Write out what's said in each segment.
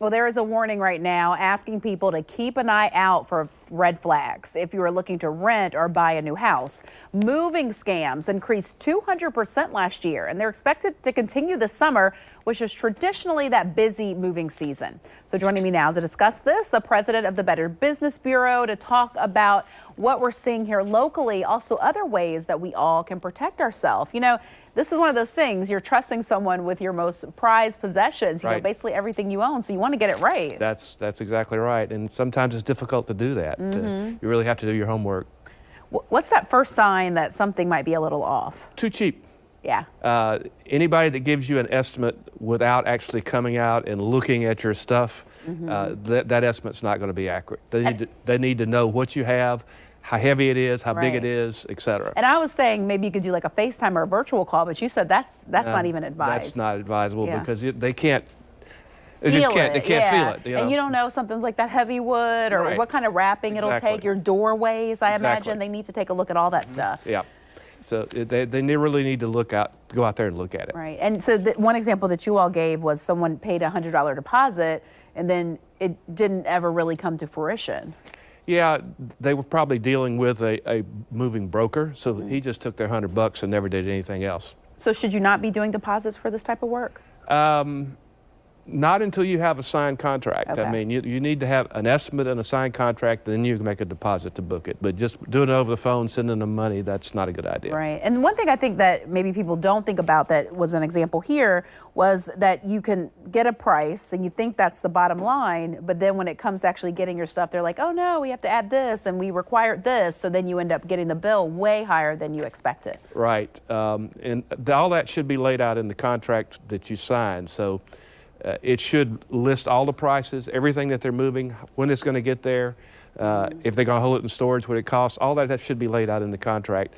Well, there is a warning right now asking people to keep an eye out for red flags if you are looking to rent or buy a new house. Moving scams increased 200% last year, and they're expected to continue this summer, which is traditionally that busy moving season. So joining me now to discuss this, the president of the Better Business Bureau, to talk about what we're seeing here locally, also other ways that we all can protect ourselves. You know, this is one of those things, you're trusting someone with your most prized possessions, you know, basically everything you own, so you want to get it right. That's exactly right, and sometimes it's difficult to do that. You really have to do your homework. What's that first sign that something might be a little off? Too cheap. Yeah. Anybody that gives you an estimate without actually coming out and looking at your stuff, that estimate's not going to be accurate. They need to know what you have, how heavy it is, how big it is, etc. And I was saying maybe you could do like a FaceTime or a virtual call, but you said that's not even advised. That's not advisable because they can't. They feel it. You know? And you don't know something's like that heavy wood or what kind of wrapping it'll take, your doorways, I imagine. They need to take a look at all that stuff. Yeah. So they really need to go out there and look at it. Right. And so one example that you all gave was someone paid a $100 deposit and then it didn't ever really come to fruition. Yeah, they were probably dealing with a moving broker, so he just took their $100 and never did anything else. So should you not be doing deposits for this type of work? Not until you have a signed contract. Okay. I mean, you need to have an estimate and a signed contract, and then you can make a deposit to book it. But just doing it over the phone, sending them money, that's not a good idea. Right. And one thing I think that maybe people don't think about that was an example here was that you can get a price and you think that's the bottom line, but then when it comes to actually getting your stuff, they're like, oh no, we have to add this and we require this. So then you end up getting the bill way higher than you expected. Right. And all that should be laid out in the contract that you sign. So it should list all the prices, everything that they're moving, when it's going to get there, if they're going to hold it in storage, what it costs, all that should be laid out in the contract.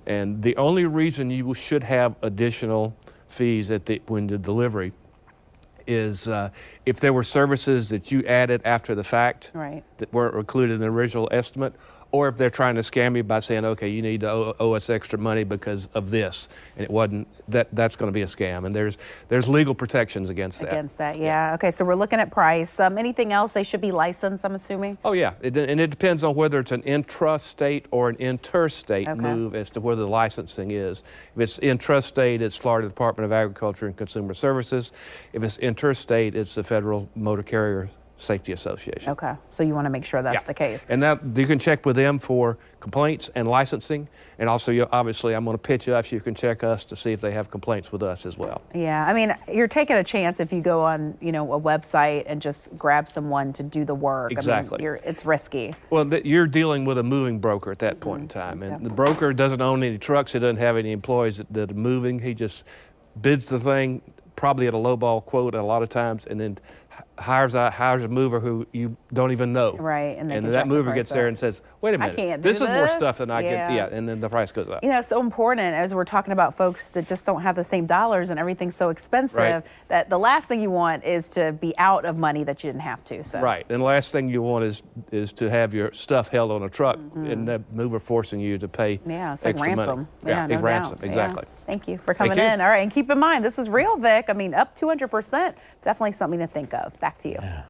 And the only reason you should have additional fees when the delivery is if there were services that you added after the fact that weren't included in the original estimate, or if they're trying to scam you by saying, okay, you need to owe us extra money because of this, and it wasn't, that's going to be a scam. And there's legal protections against that. Against that, yeah. Okay, so we're looking at price. Anything else? They should be licensed, I'm assuming? Oh, yeah. And it depends on whether it's an intrastate or an interstate move as to where the licensing is. If it's intrastate, it's Florida Department of Agriculture and Consumer Services. If it's interstate, it's the Federal Motor Carrier Safety Association. Okay, so you want to make sure that's the case. And that you can check with them for complaints and licensing, and also obviously I'm going to pitch us. You can check us to see if they have complaints with us as well. Yeah, I mean, you're taking a chance if you go on, a website and just grab someone to do the work. Exactly. I mean, it's risky. Well, you're dealing with a moving broker at that point in time, and the broker doesn't own any trucks. He doesn't have any employees that are moving. He just bids the thing, probably at a lowball quote a lot of times, and then hires a mover who you don't even know. Right. And that mover gets there and says, wait a minute, this is more stuff than I get. Yeah, and then the price goes up. It's so important as we're talking about folks that just don't have the same dollars and everything's so expensive that the last thing you want is to be out of money that you didn't have to. So. Right. And the last thing you want is to have your stuff held on a truck and that mover forcing you to pay it's like extra ransom. money. Yeah, no ransom. doubt. Exactly. Yeah. Thank you for coming in. All right. And keep in mind, this is real, Vic. I mean, up 200%, definitely something to think of. Back to you.